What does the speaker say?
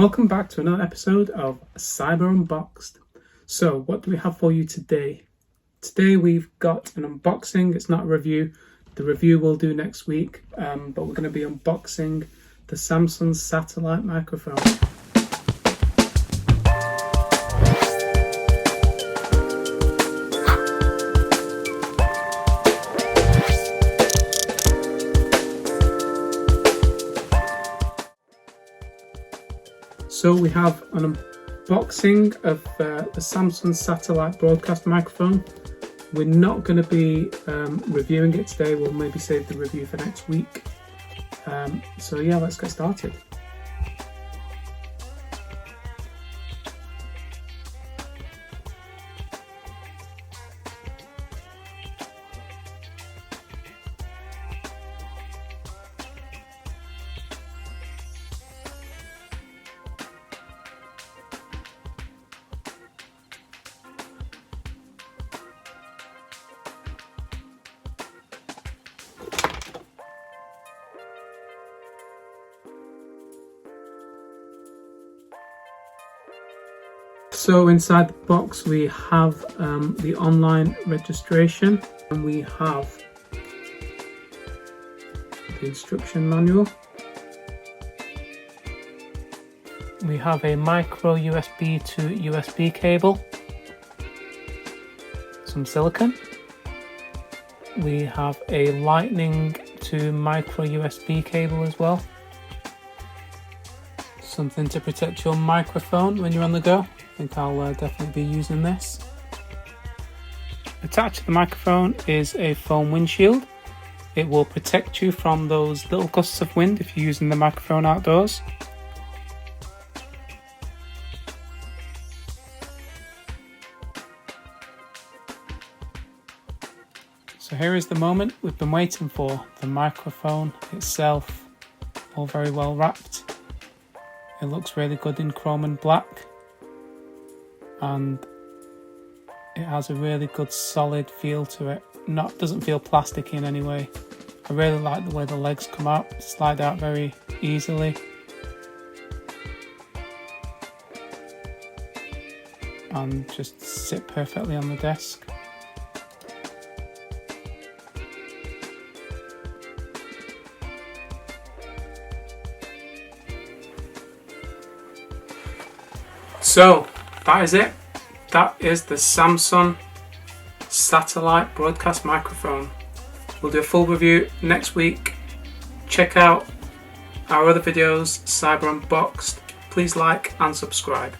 Welcome back to another episode of Cyber Unboxed. So what do we have for you today? Today we've got an unboxing. It's not a review. The review we'll do next week, but we're going to be unboxing the Samson Satellite microphone. So we have an unboxing of the Samson Satellite broadcast microphone. We're not going to be reviewing it today. We'll maybe save the review for next week. So yeah, let's get started. So inside the box we have the online registration, and we have the instruction manual. We have a micro USB to USB cable, some silicone. We have a lightning to micro USB cable as well. Something to protect your microphone when you're on the go. I think I'll definitely be using this. Attached to the microphone is a foam windshield. It will protect you from those little gusts of wind if you're using the microphone outdoors. So here is the moment we've been waiting for. The microphone itself, all very well wrapped. It looks really good in chrome and black. And it has a really good solid feel to it. Doesn't feel plasticky in any way. I really like the way the legs come out, slide out very easily. And just sit perfectly on the desk. So that is it. That is the Samson Satellite broadcast microphone. We'll do a full review next week. Check out our other videos, Cyber Unboxed. Please like and subscribe.